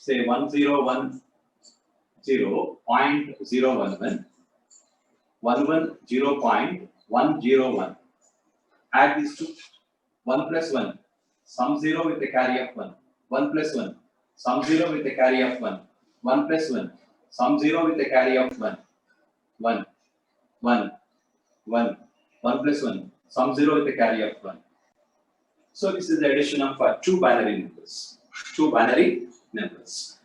say 1010.011, 110.101. Add these two. 1 plus 1, sum 0 with a carry of 1. 1 plus 1, sum 0 with a carry of 1. 1 plus 1, sum 0 with a carry of 1. 1, 1, 1. 1 plus 1, sum 0 with a carry of 1. So this is the addition of two binary numbers. Two binary numbers.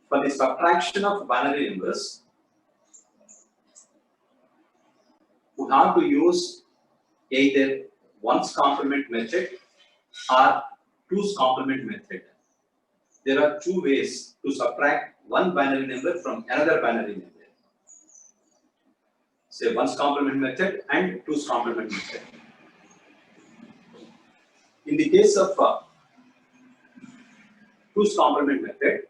For the subtraction of binary numbers, we have to use either 1's complement method or 2's complement method. There are two ways to subtract one binary number from another binary number. Say 1's complement method and 2's complement method. In the case of 2's complement method,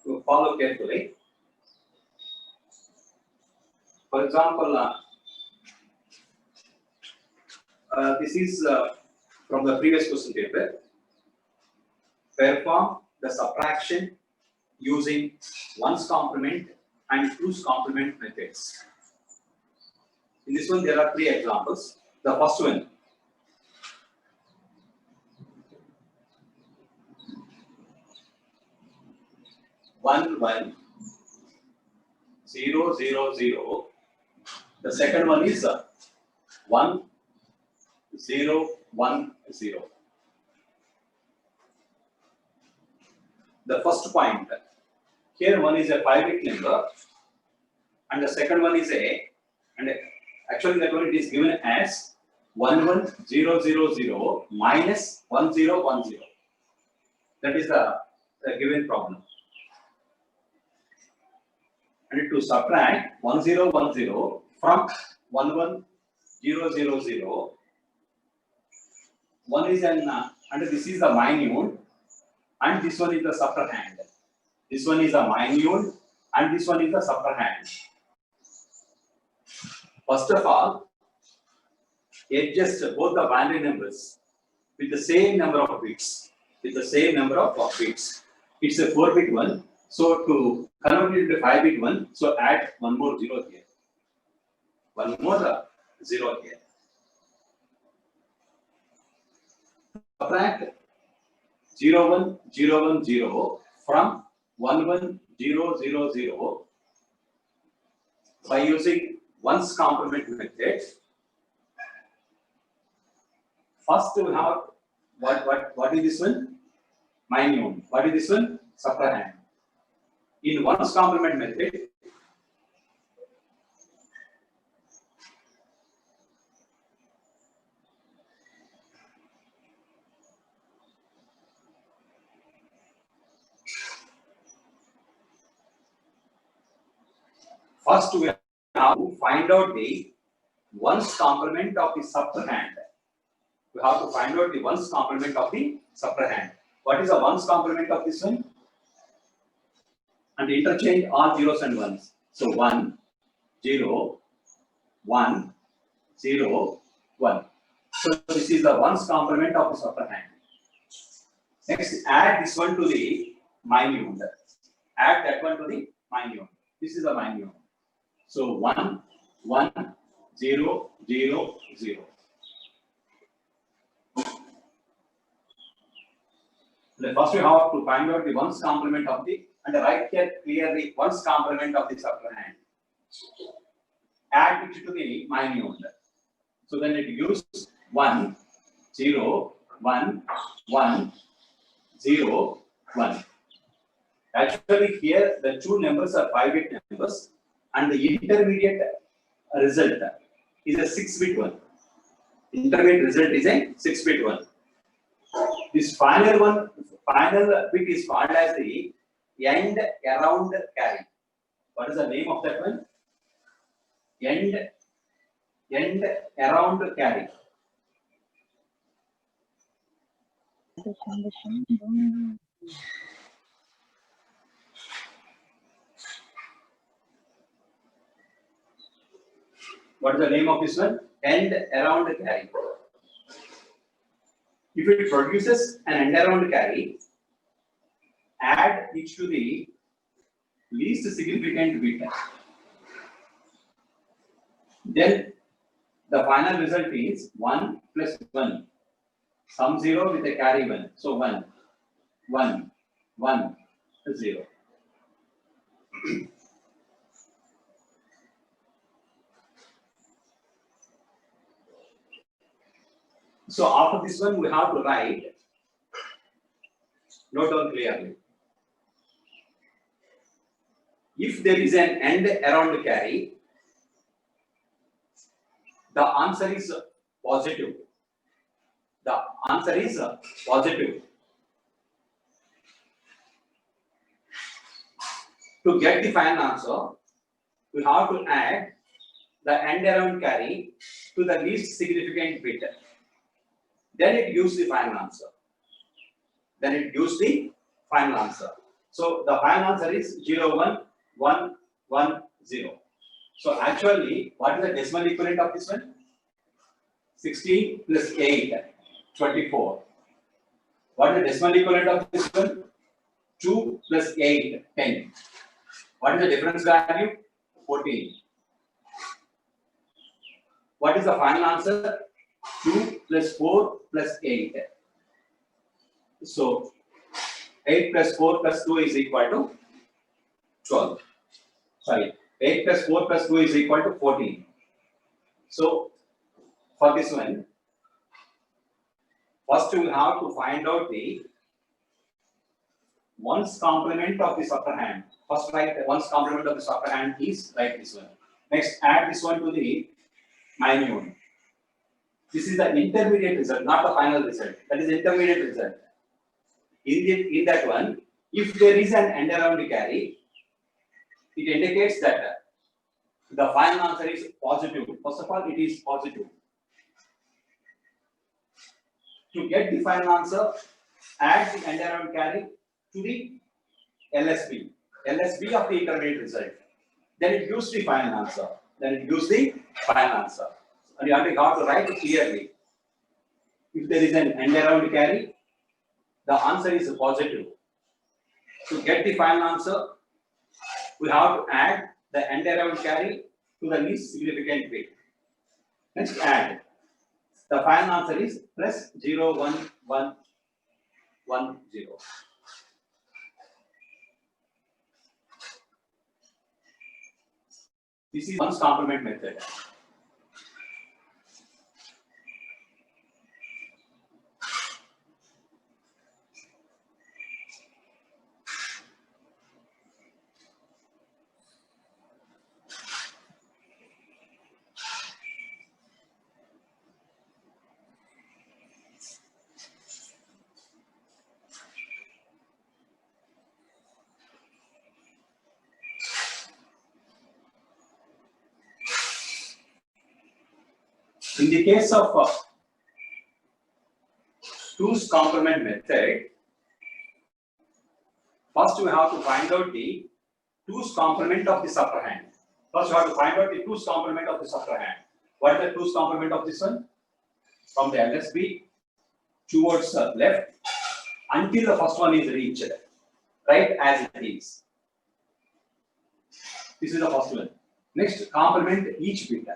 to follow carefully. For example, this is from the previous question paper. Perform the subtraction using 1's complement and 2's complement methods. In this one, there are three examples. The first one, one, 0, 0, 0. The second one is 1, 0, 1, 0. The first point, here one is a 5-bit number, and the second one is and actually that one it is given as 11000 minus 1010. That is the given problem. And to subtract 1010 from 11000, one is an and this is the minute, and this one is the subtrahend. This one is a minute, and this one is the subtrahend. First of all, adjust both the binary numbers with the same number of bits. With the same number of bits. It's a 4-bit one. So to convert it into 5-bit one, so add one more 0 here. One more 0 here. Subtract 01010 from 11000 by using 1's complement method. First we have what is this one? Minimum. What is this one? Subtrahend. In 1's complement method, first we have to find out the 1's complement of the subtrahend. We have to find out the 1's complement of the subtrahend. What is the 1's complement of this one? And interchange all zeros and ones. So 1, 0, 1, 0, 1. So this is the 1's complement of the subtrahend. Next, add this one to the minute. Add that one to the minute. This is the minute. So 1, 1, 0, 0, 0. Then first we have to find out the 1's complement of the, and write here clearly 1's complement of the subtrahend. Add it to the minute. So then it gives 1, 0, 1, 1, 0, 1. Actually here the two numbers are 5-bit numbers, and the intermediate result is a 6-bit one. Intermediate result is a 6-bit one. This final bit is called as the end around carry. What is the name of that one? End end around carry. What is the name of this one? End around carry. If it produces an end around carry, add it to the least significant bit. Then the final result is 1 plus 1. Sum 0 with a carry 1. So 1, 1, 1, 0. So after this one, we have to write, note down clearly. If there is an end around carry, the answer is positive. The answer is positive. To get the final answer, we have to add the end around carry to the least significant bit. Then it gives the final answer. So the final answer is 0, 1, 1, 1, 0. So actually, what is the decimal equivalent of this one? 16 plus 8, 24. What is the decimal equivalent of this one? 2 plus 8, 10. What is the difference value? 14. What is the final answer? 2 plus 4 plus 8. So 8 plus 4 plus 2 is equal to 12. Sorry, 8 plus 4 plus 2 is equal to 14. So for this one, first we have to find out the ones complement of the subtrahend. First write the ones complement of the subtrahend is like this one. Next add this one to the minimum. This is the intermediate result, not the final result. That is intermediate result. In that one, if there is an end around carry, it indicates that the final answer is positive. First of all, it is positive. To get the final answer, add the end around carry to the LSB of the intermediate result. Then it gives the final answer. And you have to write it clearly. If there is an end around carry, the answer is positive. To get the final answer, we have to add the end around carry to the least significant bit. Next add. The final answer is plus 0, 1, 1, 1, 0. This is one's complement method. In the case of two's complement method, first we have to find out the two's complement of the subtrahend. What is the two's complement of this one? From the LSB towards left until the first one is reached, right as it is. This is the first one. Next, complement each bit.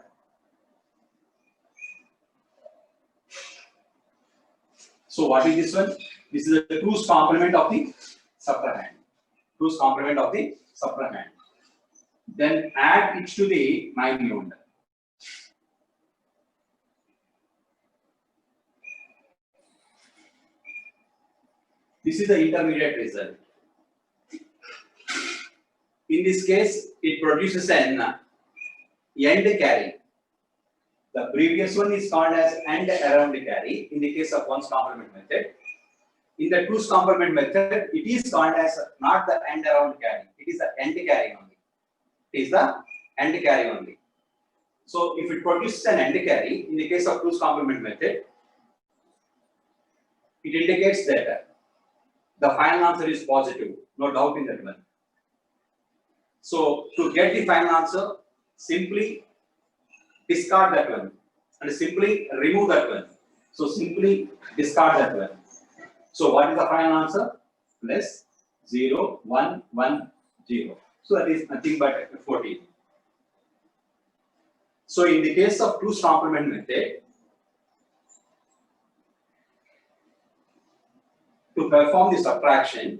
So what is this one? This is the two's complement of the subtrahend. Then add it to the minimum. This is the intermediate result. In this case, it produces an end carry. The previous one is called as end around carry in the case of one's complement method. In the two's complement method, it is called as not the end around carry. It is the end carry only. So if it produces an end carry, in the case of 2's complement method, it indicates that the final answer is positive, no doubt in that one. So to get the final answer, simply discard that one and simply remove that one. So simply discard that one. So what is the final answer? Plus 0, 1, 1, 0. So that is nothing but 14. So in the case of 2's complement method, to perform the subtraction,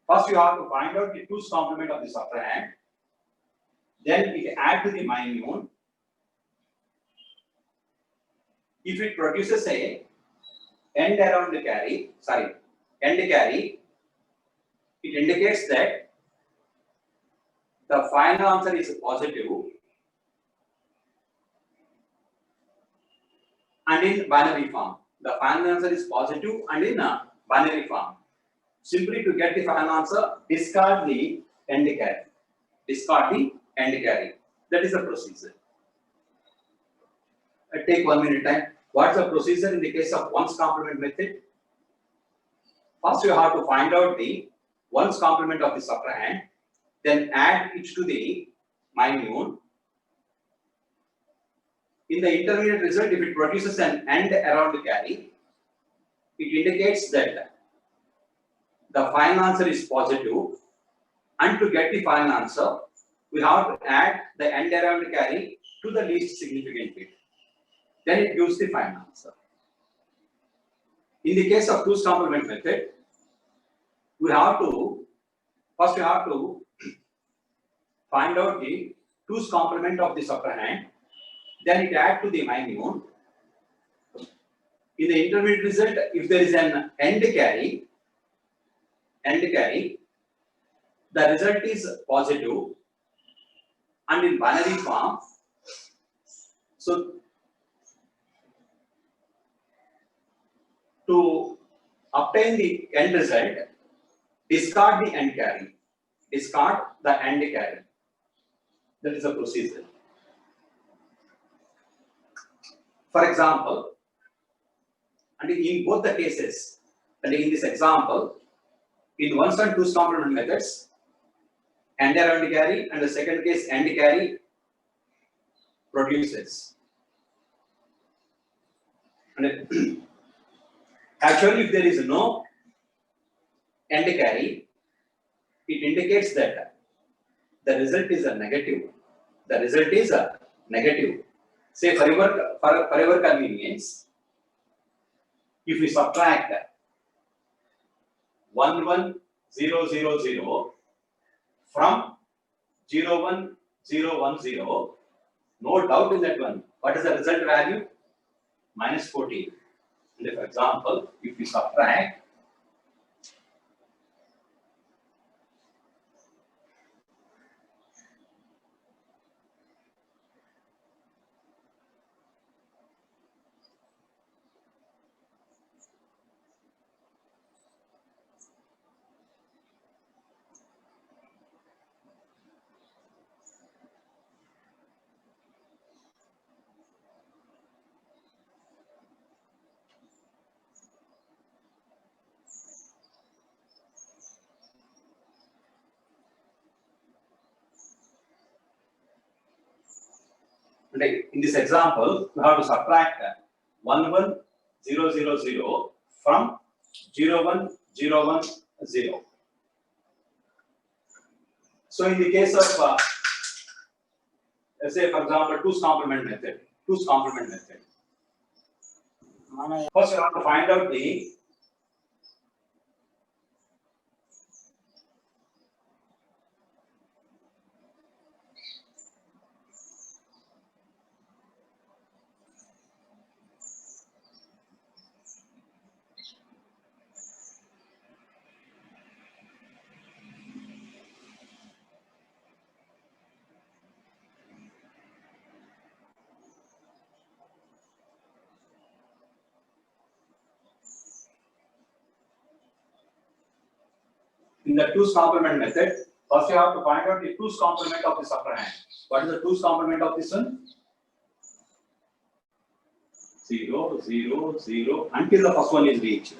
first you have to find out the 2's complement of the subtrahend, then it add to the minimum. If it produces a end carry, it indicates that the final answer is positive and in binary form. The final answer is positive and in a binary form. Simply to get the final answer, discard the end carry. Discard the end carry. That is the procedure. Take 1 minute time. What's the procedure in the case of 1's complement method? First, you have to find out the 1's complement of the subtrahend, then add it to the minimum. In the intermediate result, if it produces an AND around carry, it indicates that the final answer is positive, and to get the final answer, we have to add the AND around carry to the least significant bit. Then it gives the final answer. In the case of 2's complement method, we have to first find out the 2's complement of the subtrahend, then it add to the minimum. In the intermediate result, if there is an end carry, the result is positive and in binary form. So to obtain the end result, discard the end carry. Discard the end carry. That is the procedure. For example, and in both the cases, and in this example, in 1's and 2's complement methods, AND around carry, and the second case AND carry produces. And actually, if there is no AND carry, it indicates that the result is a negative. The result is a negative. Say for your convenience, if we subtract 1, 1, 0, 0, 0 from 0, 1, 0, 1, 0, no doubt in that one. What is the result value? Minus 14. And for example, if we subtract in this example, you have to subtract 1, 1, 0, 0, 0 from 0, 1, 0, 1, 0. So in the case of, let's say for example, 2's complement method. First, you have to find out the in the 2's complement method, First, you have to find out the 2's complement of this upper hand. What is the 2's complement of this one? 0, 0, 0 until the first one is reached.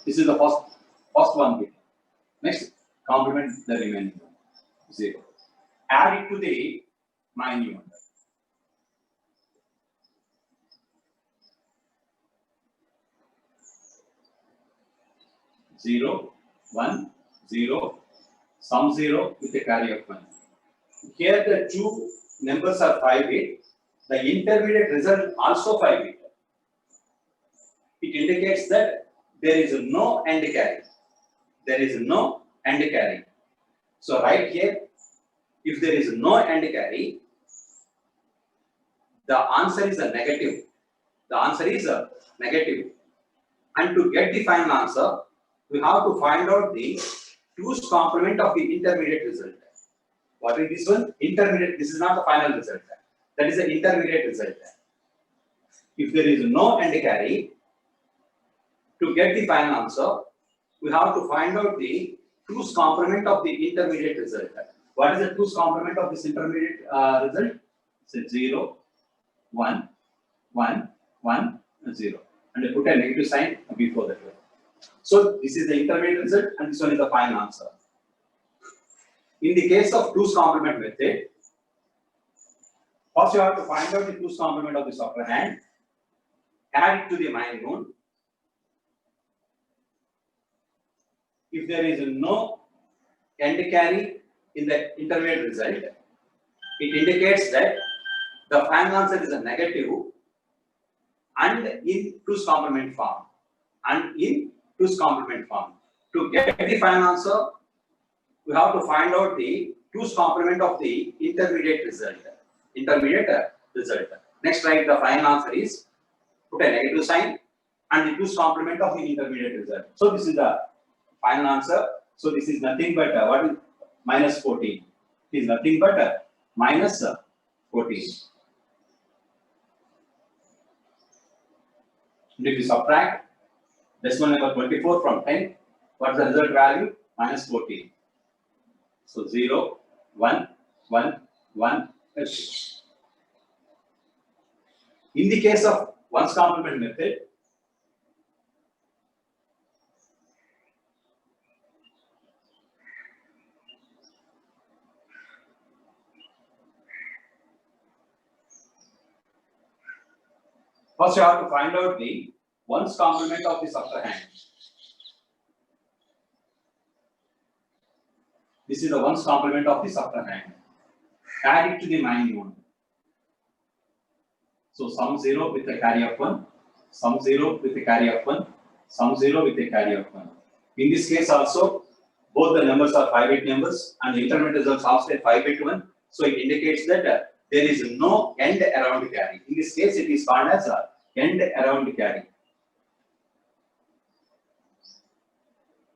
This is the first one bit. Next, complement the remaining one. 0. Add it to the minimum. 0, 1, 0, sum 0 with a carry of 1. Here the two numbers are 5-bit. The intermediate result also 5-bit. It indicates that there is no AND carry. There is no AND carry. So right here, if there is no AND carry, the answer is a negative. The answer is a negative. And to get the final answer, we have to find out the 2's complement of the intermediate result. What is this one? Intermediate. This is not the final result. That is the intermediate result. If there is no AND carry, to get the final answer, we have to find out the 2's complement of the intermediate result. What is the 2's complement of this intermediate result? So 0, 1, 1, 1, 0. And I put a negative sign before that one. So this is the intermediate result and this one is the final answer. In the case of 2's complement method, first you have to find out the 2's complement of this upper hand, add it to the minimum. If there is no AND carry in the intermediate result, it indicates that the final answer is a negative and in 2's complement form. And in 2's complement form. To get the final answer, we have to find out the 2's complement of the intermediate result. Next, write the final answer is, put a negative sign and the 2's complement of the intermediate result. So this is the final answer. So this is nothing but what is minus 14. It is nothing but minus 14. And if you subtract decimal number 24 from 10, what is the result value? Minus 14. So 0, 1, 1, 1, 2. In the case of 1's complement method, first you have to find out the 1's complement of this upper hand. This is the 1's complement of this upper hand. Add it to the minimum. So sum 0 with a carry of 1, sum 0 with a carry of 1, sum 0 with a carry of 1. In this case also, both the numbers are 5-bit numbers and the intermediate results also a 5-bit one. So it indicates that there is no AND around carry. In this case, it is called as a AND around carry.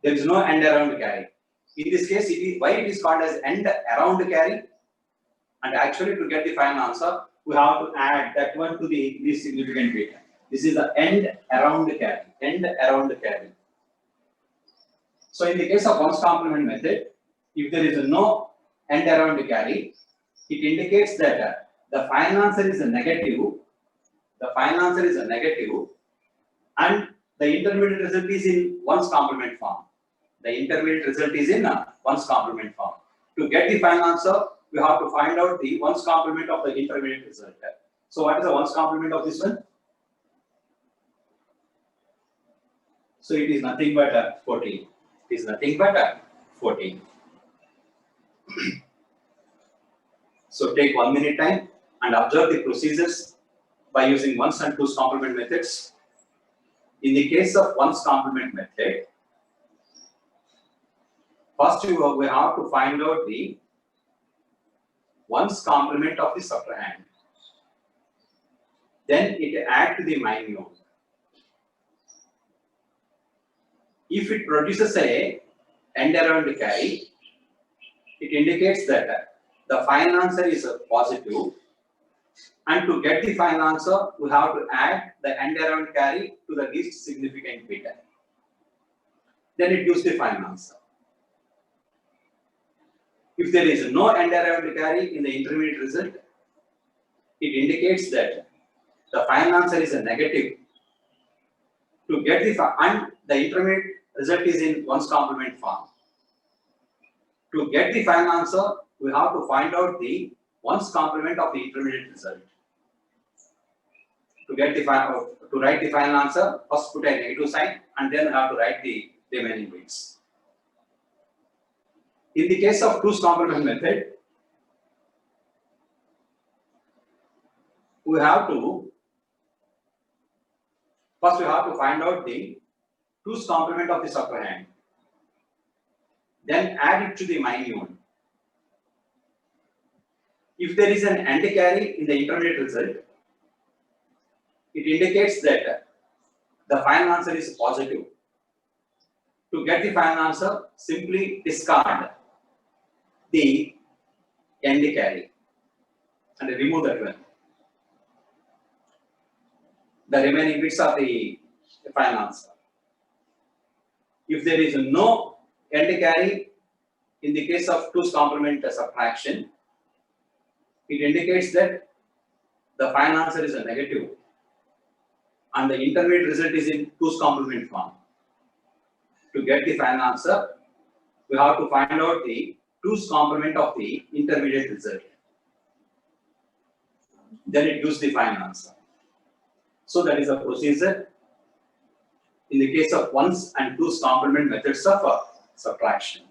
There is no AND around carry. In this case, why it is called as AND around carry? And actually, to get the final answer, we have to add that one to the least significant bit. This is the AND around carry. AND around carry. So in the case of 1's complement method, if there is no AND around carry, it indicates that the final answer is a negative. The final answer is a negative, and the intermediate result is in 1's complement form. The intermediate result is in 1's complement form. To get the final answer, we have to find out the 1's complement of the intermediate result. So what is the 1's complement of this one? So it is nothing but 14. It is nothing but 14. So take 1 minute time and observe the procedures by using 1's and 2's complement methods. In the case of 1's complement method, first we have to find out the 1's complement of the upper hand. Then it add to the minimum. If it produces a AND around carry, it indicates that the final answer is positive. And to get the final answer, we have to add the AND around carry to the least significant bit. Then it gives the final answer. If there is no end-arrived carry in the intermediate result, it indicates that the final answer is a negative. To get and the intermediate result is in one's complement form. To get the final answer, we have to find out the one's complement of the intermediate result. To get the to write the final answer, first put a negative sign and then we have to write the remaining bits. In the case of 2's complement method, we have to first find out the 2's complement of the subtrahend. Then add it to the minimum. If there is an anti-carry in the intermediate result, it indicates that the final answer is positive. To get the final answer, simply discard the anti-carry and remove that one. The remaining bits are the final answer. If there is no anti-carry in the case of 2's complement subtraction, it indicates that the final answer is a negative and the intermediate result is in 2's complement form. To get the final answer, we have to find out the 2's complement of the intermediate result. Then it gives the final answer. So that is a procedure in the case of 1's and 2's complement methods of subtraction.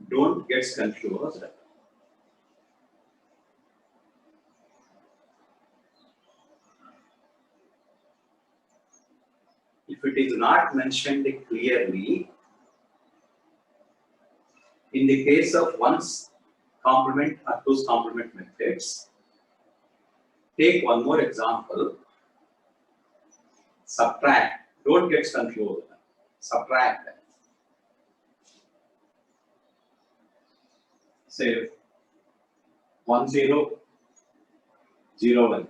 Don't get confused. If it is not mentioned clearly, in the case of 1's complement or 2's complement methods, take one more example. Subtract. Don't get confused. Subtract. Say 1 0 0 1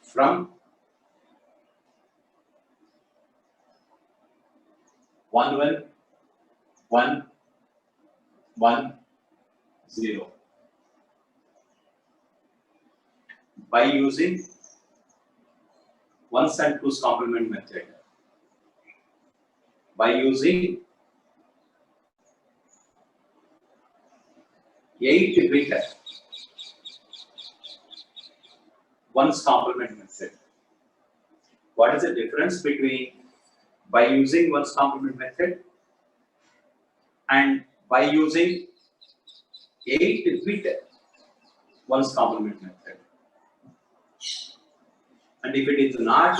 from 1 1 1 1 0 by using 1's and 2's complement method. By using 8-bit 1's complement method. What is the difference between by using 1's complement method and by using 8-bit 1's complement method? And if it is not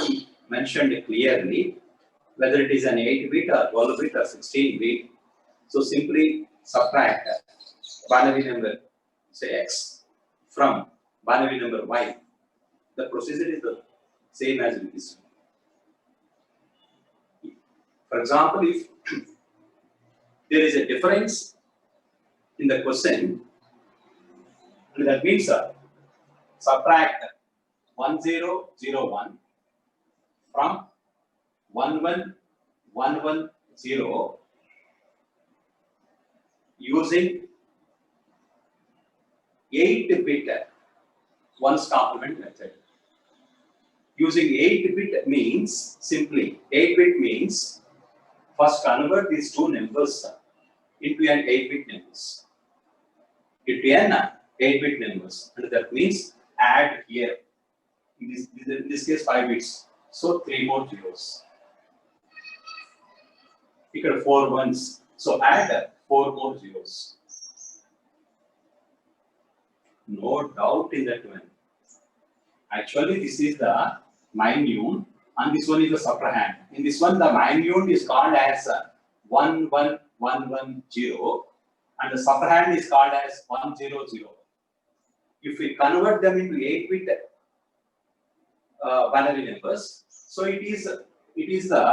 mentioned clearly, whether it is an 8-bit or 12-bit or 16-bit, so simply subtract binary number, say x, from binary number y. The procedure is the same as with this one. For example, if there is a difference in the question, and that means subtract 1001 from 11110 using 8-bit 1's complement method. Using 8-bit means simply 8-bit means first convert these two numbers into an 8-bit numbers. Into an 8-bit numbers, and that means add here. In this case 5 bits, so 3 more zeros. ఇక్కడ 4 ones. So add 4 more zeros. No doubt in that one. Actually, this is the minute and this one is the suprahand. In this one, the minute is called as 11110 and the suprahand is called as 100. If we convert them into 8-bit binary numbers, so it is the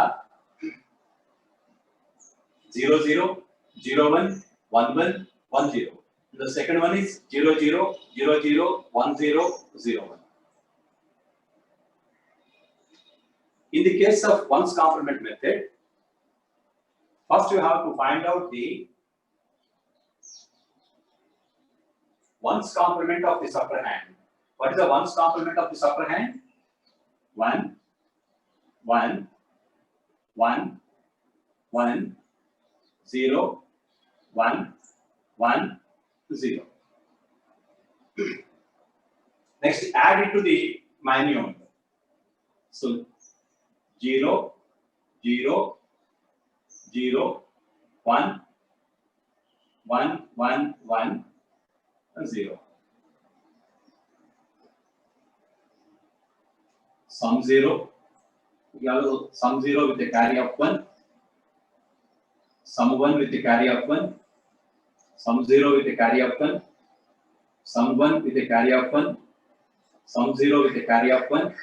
00, 01, 11, 10. The second one is 00, 00, 10, 01. In the case of ones complement method, first you have to find out the ones complement of the suprahand. What is the ones complement of the suprahand? 1, 1, 1, 1, 0, 1, 1, 0. Next, add it to the minute. So 0, 0, 0, 1, 1, 1, 1, 0. Sum 0. You have sum 0 with a carry of 1. Sum 1 with a carry of 1. Sum 0 with a carry of 1. Sum 1 with a carry of 1. Sum 0 with a carry of 1.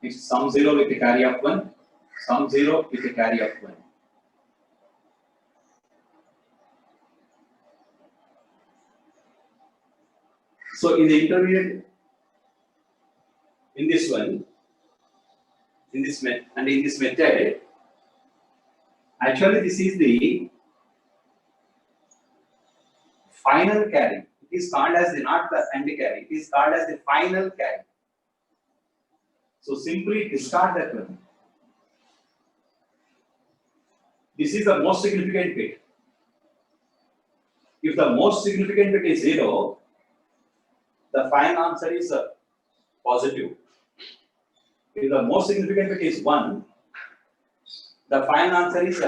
Next, sum 0 with a carry of 1. Sum 0 with a carry of 1. So in the intermediate, in this one, in this method, actually this is the final carry. It is called as the not the end carry. It is called as the final carry. So simply discard that one. This is the most significant bit. If the most significant bit is 0, the final answer is positive. If the most significant bit is 1, the final answer is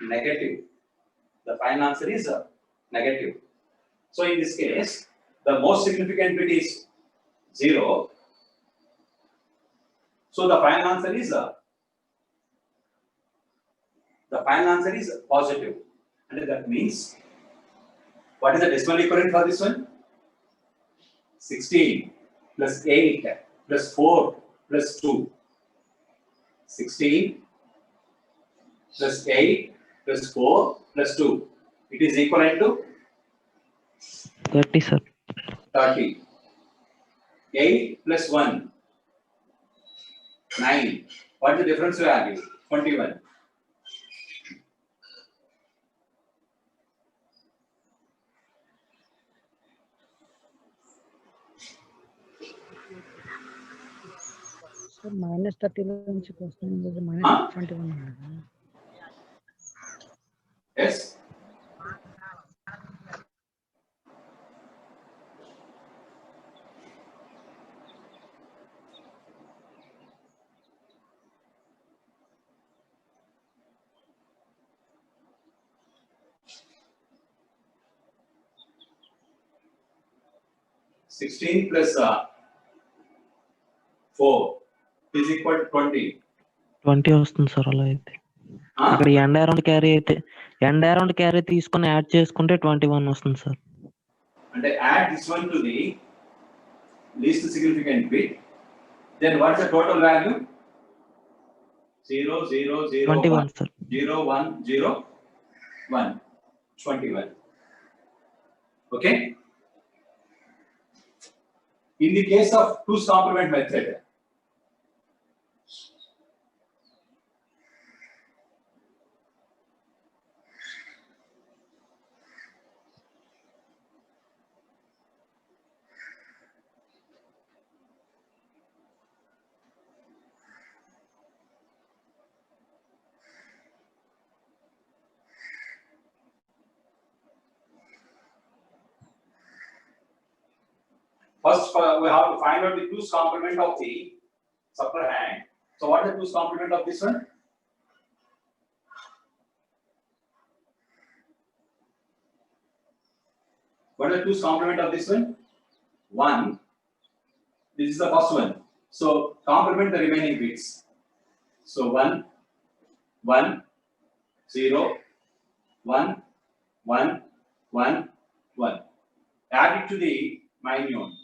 negative. The final answer is negative. So in this case, the most significant bit is 0. So the final answer is positive. And that means, what is the decimal equivalent for this one? 16 plus 8 plus 4 plus 2. 16 plus 8 plus 4 plus 2. It is equivalent to 30, sir. 30. 8 plus 1, 9. What is the difference value? 21. Sir, minus 30 నుంచి వస్తుంది minus 21. Yes. Sixteen plus 4 is equal to 20. 20 వస్తుంది sir అలా అయితే. అక్కడ end around carry తీసుకొని add చేసుకుంటే 21 వస్తుంది sir. And add this one to the least significant bit. Then what's the total value? 0, 0, 0, 21 1, sir. 0, 1, 0, 1, 21. Okay? In the case of 2's complement method, first we have to find out the 2's complement of the suprahand. So what is the 2's complement of this one? What is the 2's complement of this one? 1. This is the first one. So complement the remaining bits. So 1, 1, 0, 1, 1, 1, 1. Add it to the minuend.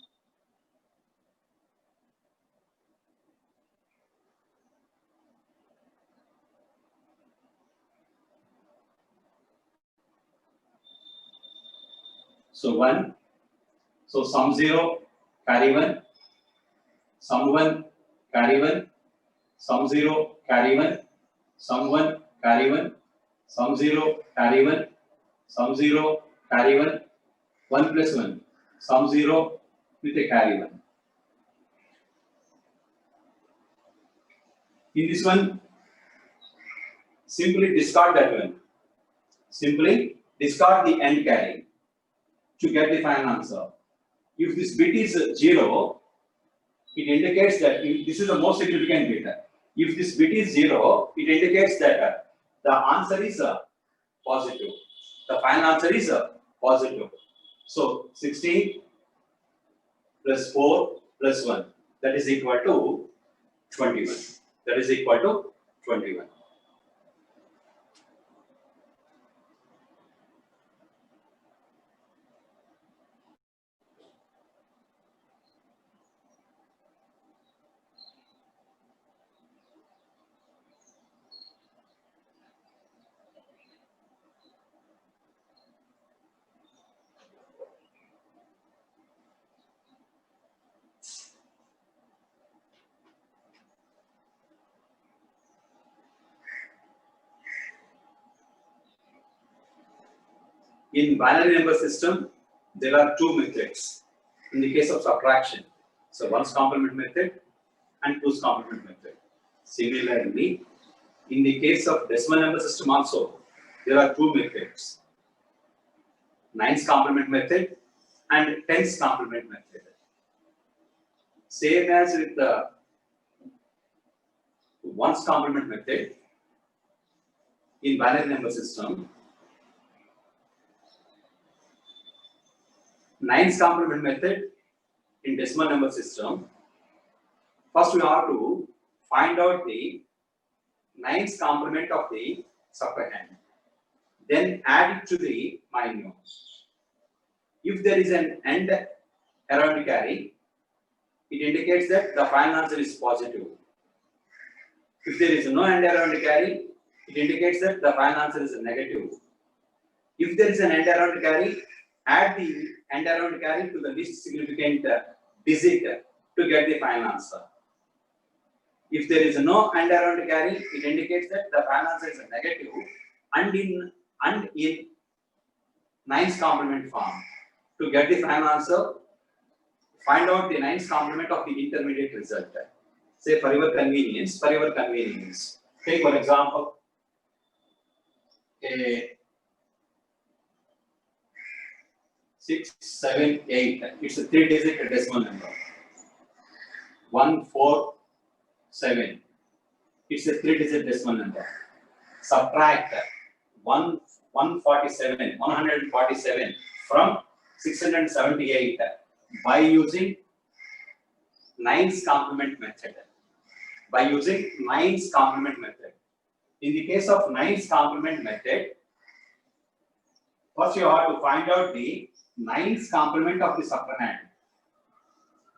So 1. So sum 0, carry 1. Sum 1, carry 1. Sum 0, carry 1. Sum 1, carry 1. Sum 0, carry 1. Sum 0, carry 1. 1 plus 1. Sum 0 with a carry 1. In this one, simply discard that one. Simply discard the end carry to get the final answer. If this bit is 0, it indicates that this is the most significant bit. If this bit is 0, it indicates that the answer is positive. The final answer is positive. So 16 plus 4 plus 1, that is equal to 21. That is equal to 21. In binary number system, there are two methods. In the case of subtraction, so 1's complement method and 2's complement method. Similarly, in the case of decimal number system also, there are two methods. 9's complement method and 10's complement method. Same as with the 1's complement method in binary number system, 9's complement method in decimal number system. First, we have to find out the 9's complement of the subtrahend. Then add it to the minuend. If there is an end around carry, it indicates that the final answer is positive. If there is no end around carry, it indicates that the final answer is negative. If there is an end around carry, add the end around carry to the least significant digit to get the final answer. If there is no end around carry, it indicates that the final answer is negative and in 9's complement form. To get the final answer, find out the 9's complement of the intermediate result. Say for your convenience, take for example a 6, 7, 8. It's a 3-digit decimal number. 1, 4, 7. It's a 3-digit decimal number. Subtract 147 from 678 by using 9's complement method. In the case of 9's complement method, first you have to find out the 9's complement of the subtrahend.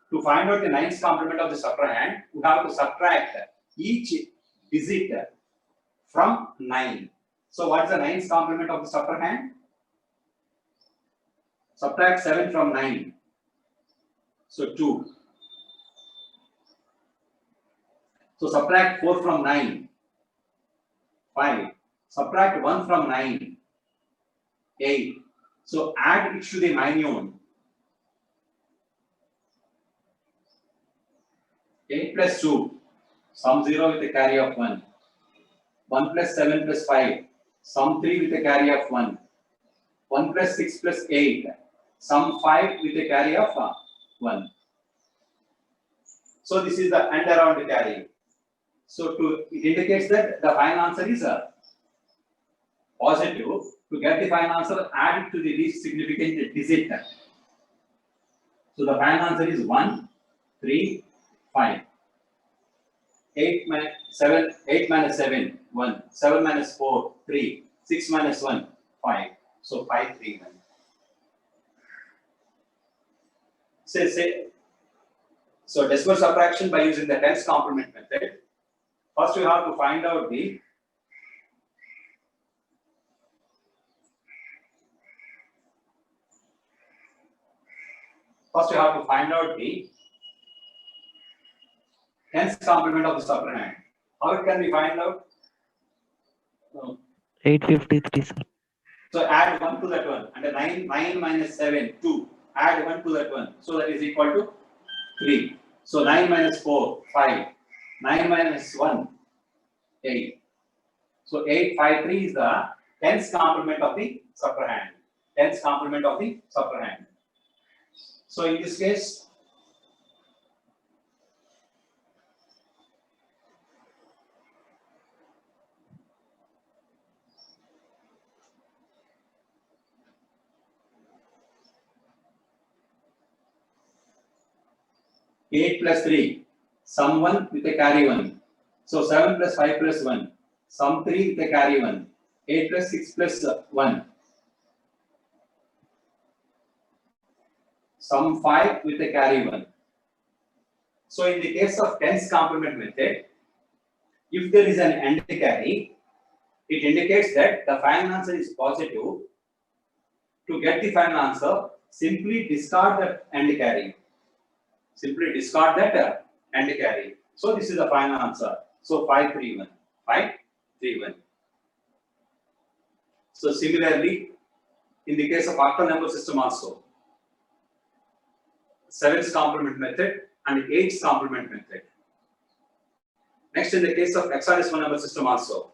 To find out the 9's complement of the subtrahend, you have to subtract each digit from 9. So what is the 9's complement of the subtrahend? Subtract 7 from 9. So 2. So subtract 4 from 9. 5. Subtract 1 from 9. 8. So add it to the minuend. 8 plus 2. Sum 0 with a carry of 1. 1 plus 7 plus 5. Sum 3 with a carry of 1. 1 plus 6 plus 8. Sum 5 with a carry of 1. So this is the end around carry. So it indicates that the final answer is positive. To get the final answer, add it to the least significant digit. So the final answer is 1, 3, 5. 8 minus 7, 8 minus 7, 1. 7 minus 4, 3. 6 minus 1, 5. So 5, 3, 1. So decimal subtraction by using the tens complement method. First you have to find out the tens complement of the subtrahend. How it can be find out? 853, sir. So add 1 to that one, and 9 minus 7, 2. Add 1 to that one, so that is equal to 3. So 9 minus 4, 5. 9 minus 1, 8. So 853 is the tens complement of the subtrahend. Tens complement of the subtrahend. So in this case, eight plus 3, sum 1 with a carry 1. So 7 plus 5 plus 1, sum 3 with a carry 1. 8 plus 6 plus 1, sum 5 with a carry 1. So in the case of tens complement method, if there is an AND carry, it indicates that the final answer is positive. To get the final answer, simply discard that AND carry. Simply discard that AND carry. So this is the final answer. So 531. 531. So similarly, in the case of octal number system also, 7's complement method and 8's complement method. Next, in the case of hexadecimal number system also,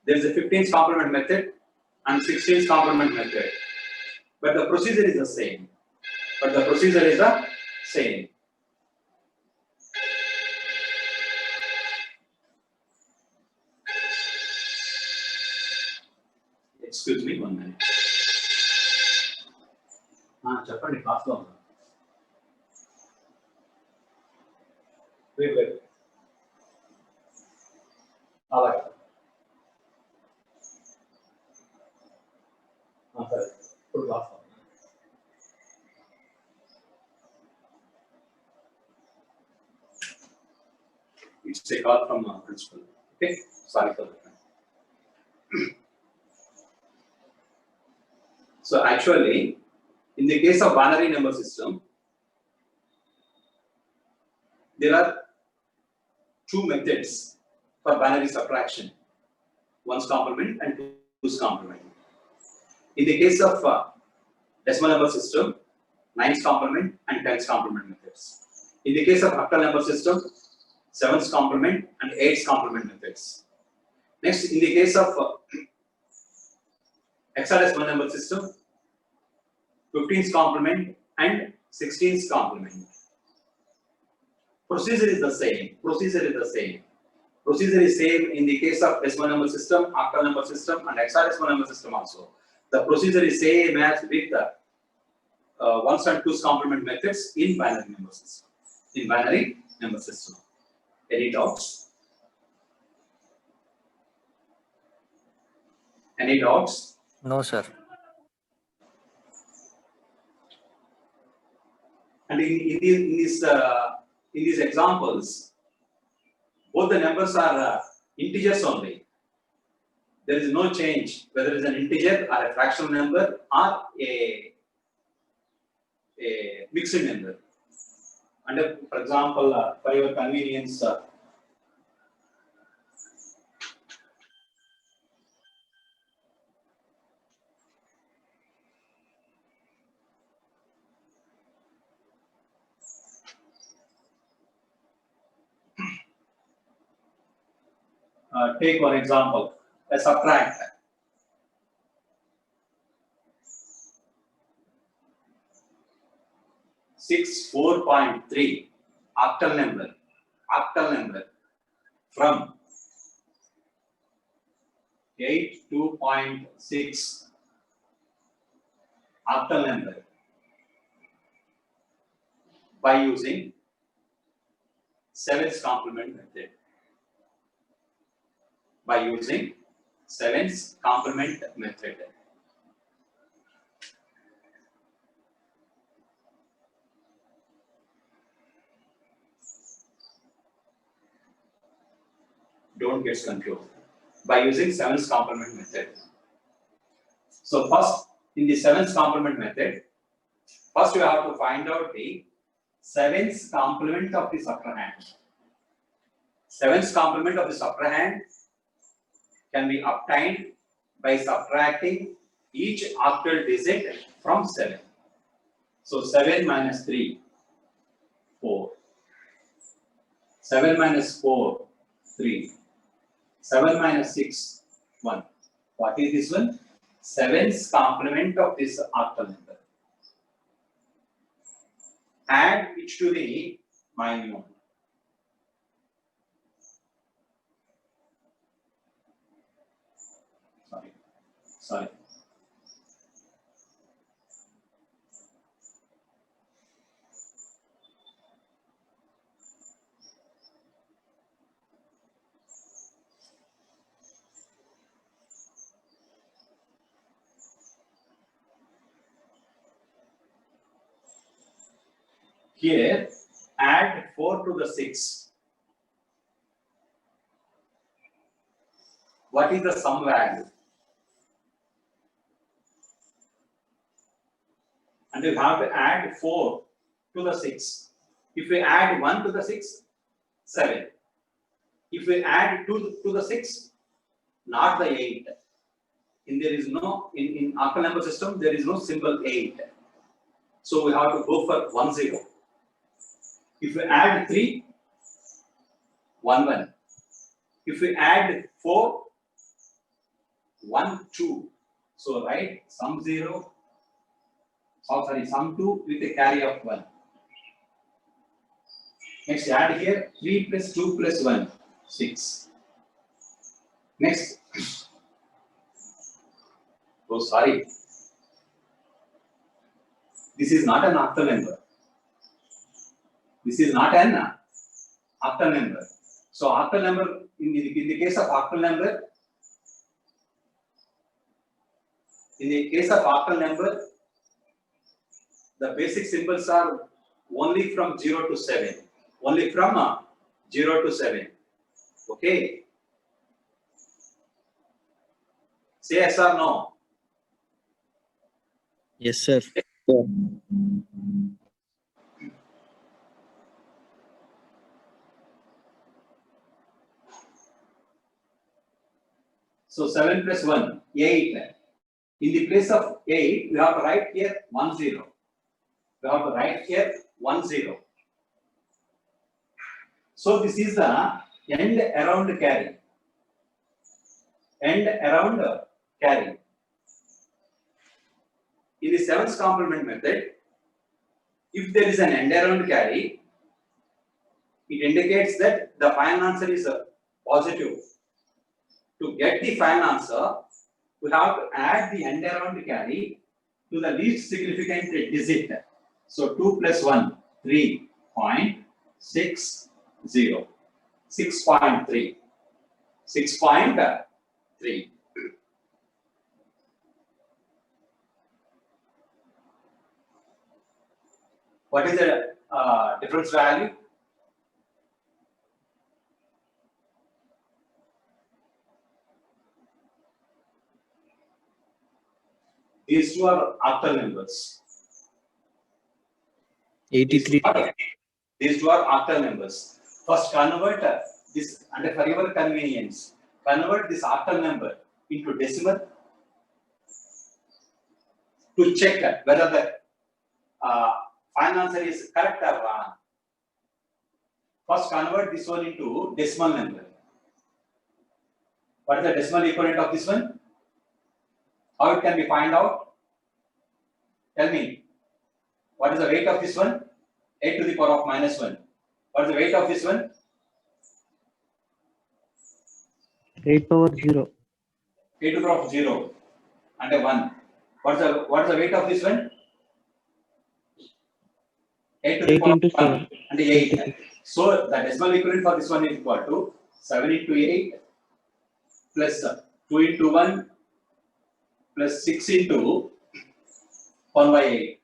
there is a 15's complement method and 16's complement method. But the procedure is the same. Excuse me, 1 minute. చెప్పండి క్లాస్లో ఉన్నా. Wait. అలాగే. సరే, ఇప్పుడు క్లాస్లో ఉన్నా. It's a call from principal. Okay, sorry for that. So actually, in the case of binary number system, there are two methods for binary subtraction: 1's complement and 2's complement. In the case of decimal number system, 9's complement and 10's complement methods. In the case of octal number system, 7's complement and 8's complement methods. Next, in the case of hexadecimal number system, 15's complement and 16's complement. Procedure is the same. Procedure is same in the case of decimal number system, octal number system, and hexadecimal number system also. The procedure is same as with the 1's and 2's complement methods in binary number system. Any doubts? No, sir. And in these examples, both the numbers are integers only. There is no change whether it is an integer or a fractional number or a mixed number. And for example, for your convenience, take one example, a subtract. Six 4.3 octal number from 8 to 0.6 octal number by using 7's complement method. By using 7's complement method. Don't get confused. By using 7's complement method. So first, in the 7's complement method, first you have to find out the 7's complement of the subtrahend. 7's complement of the subtrahend can be obtained by subtracting each octal digit from 7. So 7 minus 3, 4. 7 minus 4, 3. 7 minus 6, 1. What is this one? 7's complement of this octal number. Add it to the minimum. Sorry. Here, add 4 to the 6. What is the sum value? And you have to add 4 to the 6. If we add 1 to the 6, 7. If we add 2 to the 6, not the 8. In octal number system, there is no symbol 8. So we have to go for 1 0. If we add 3, 1 1. If we add 4, 1 2. So write sum 0. Sum 2 with a carry of 1. Next, add here 3 plus 2 plus 1, 6. Next. Oh, sorry. This is not an octal number. This is not an octal number. So, octal number, in the case of octal number, the basic symbols are only from 0 to 7. Only from 0 to 7. Okay? Say yes or no. Yes, sir. So 7 plus 1, 8. In the place of 8, we have to write here 1 0. We have to write here 1 0. So this is the end around carry. End around carry. In the 7's complement method, if there is an end around carry, it indicates that the final answer is positive. To get the final answer, we have to add the end around carry to the least significant digit. So 2 plus 1, 3.60. 6.3. 6.3. What is the difference value? These two are octal numbers. 83. These two are octal numbers. First, convert this, and for your convenience, convert this octal number into decimal to check whether the final answer is correct or wrong. First, convert this one into decimal number. What is the decimal equivalent of this one? How it can be found out? Tell me. What is the weight of this one? 8 to the power of minus 1. What is the weight of this one? 8 power 0. 8 to the power of 0 and a 1. What's the weight of this one? 8 to the 8 power into of 1 7. and 8. So the decimal equivalent for this one is equal to 7 into 8 plus 2 into 1 plus 6 into 1 by 8.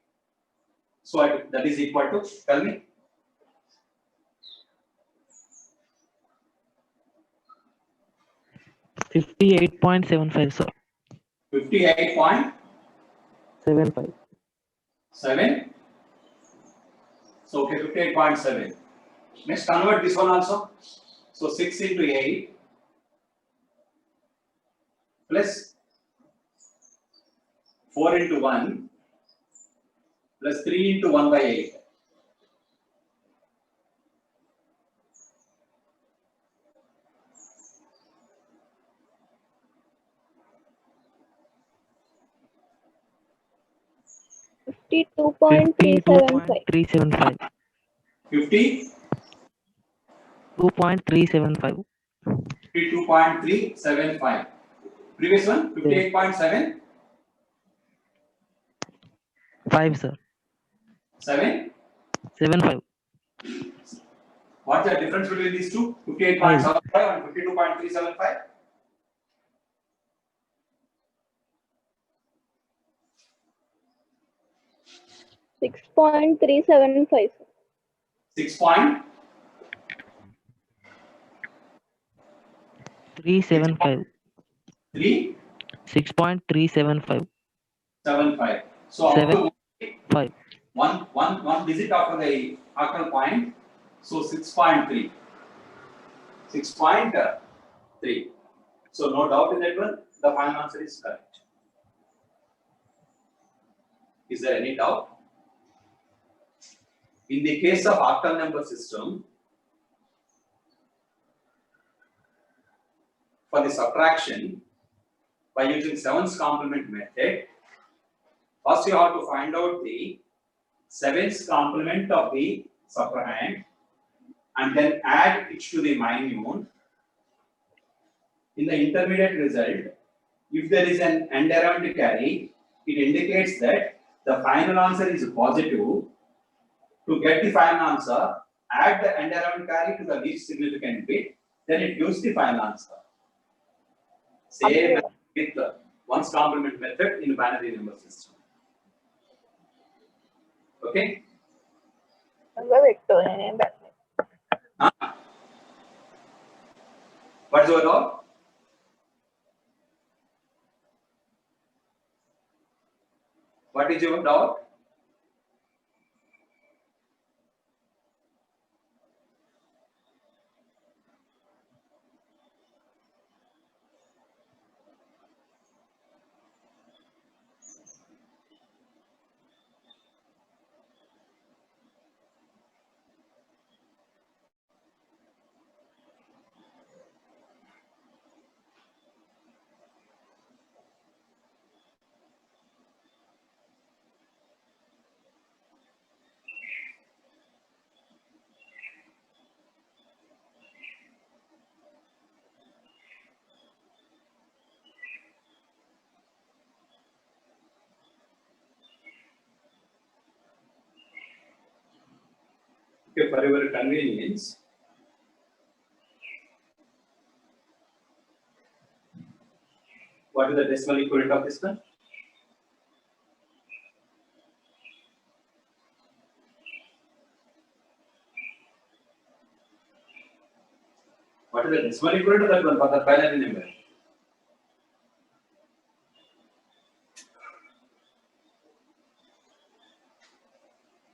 So that is equal to, tell me. $58.75, sir. 58.75. 7. So okay, 58.7. Next convert this one also. So 6 into 8 plus 4 into 1 plus 3 into 1 by 8. $52.375. 52.375. 50. 2.375. 52.375. Previous one, 58.7. 5, sir. 7. 75. What's the difference between these two? 58.75 and 52.375. $6.375. 6.375. 375. 6.375. 75. So 7. after 5. one digit after the octal point. So 6.3. 6.3. So no doubt in that one. The final answer is correct. Is there any doubt? In the case of octal number system, for the subtraction by using 7's complement method, first you have to find out the 7's complement of the subtrahend and then add it to the minimum. In the intermediate result, if there is an end around carry, it indicates that the final answer is positive. To get the final answer, add the end around carry to the least significant bit, then it gives the final answer. Same with the 1's complement method in binary number system. Okay? Huh? What's your doubt? What is your doubt? Okay, for your convenience, what is the decimal equivalent of this one? What is the decimal equivalent of that one for the binary number?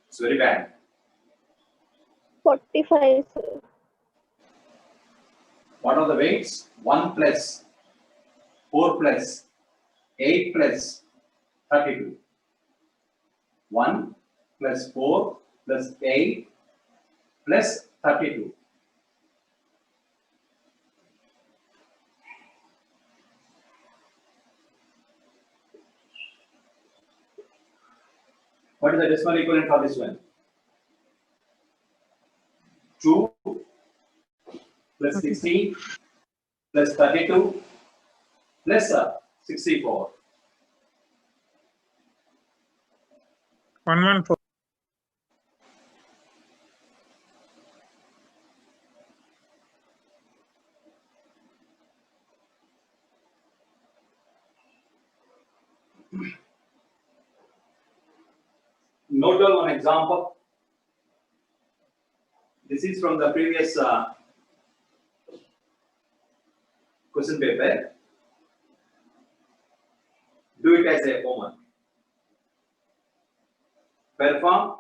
It's very bad. 45. What are the weights? 1 plus 4 plus 8 plus 32. 1 plus 4 plus 8 plus 32. What is the decimal equivalent for this one? 2 plus 16 plus 32 plus 64. 114. Note down one example. This is from the previous question paper. Do it as a homework. Perform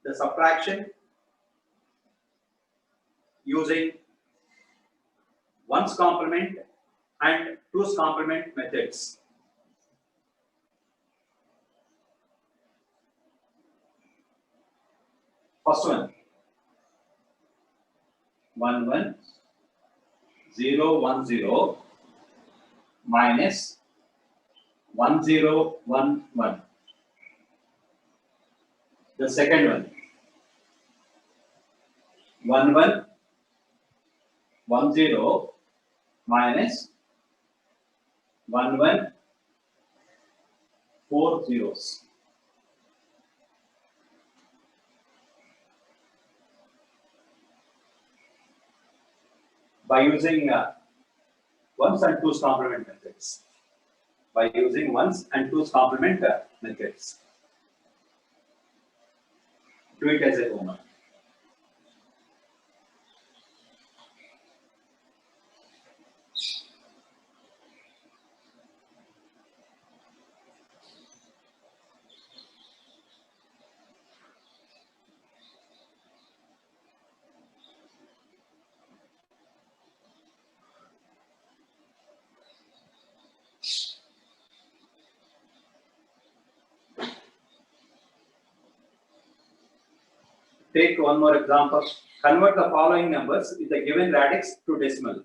the subtraction using 1's complement and 2's complement methods. First one, 1 1 0 1 0 minus 1 0 1 1. The second one, 1 1 1 0 minus 1 1 4 zeros. By using 1's and 2's complement methods. By using 1's and 2's complement methods. Do it as a homework. Take one more example. Convert the following numbers with the given radix to decimal.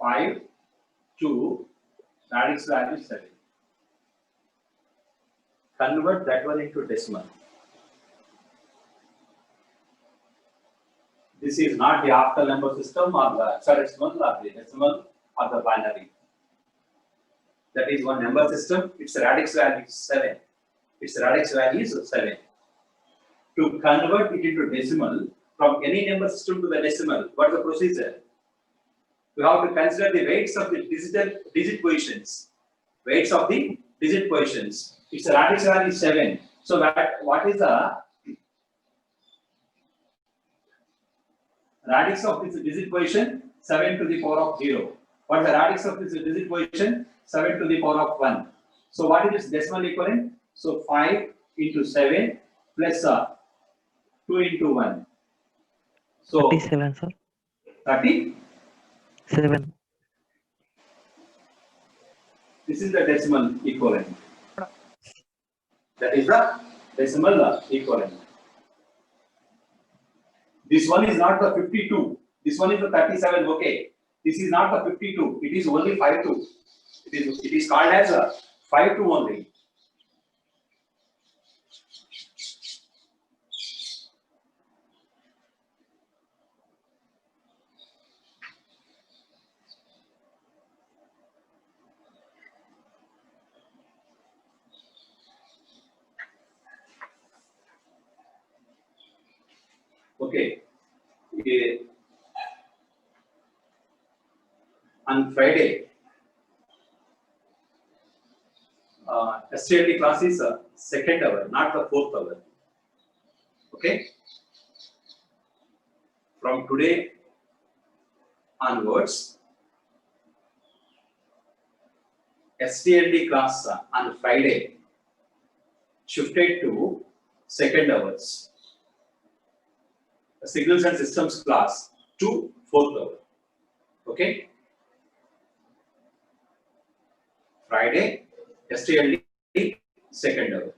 5, 2, radix value 7. Convert that one into decimal. This is not the octal number system or the hexadecimal or the decimal or the binary. That is one number system. Its radix value is 7. Its radix value is 7. To convert it into decimal from any number system to the decimal, what is the procedure? We have to consider the weights of the digit positions. Weights of the digit positions. Its radix value is 7. So what is the radix of this digit position? 7 to the power of 0. What is the radix of this digit position? 7 to the power of 1. So what is its decimal equivalent? So 5 into 7 plus 2 into 1. So 37, sir. 30. 7. This is the decimal equivalent. That is the decimal equivalent. This one is not the 52. This one is the 37. Okay. This is not the 52. It is only 52. It is called as a 52 only. Okay. On Friday, STLD class is second hour, not the fourth hour. Okay. From today onwards, STLD class on Friday shifted to second hours. Signals and systems class to fourth hour. Okay. Friday, STLD second hour.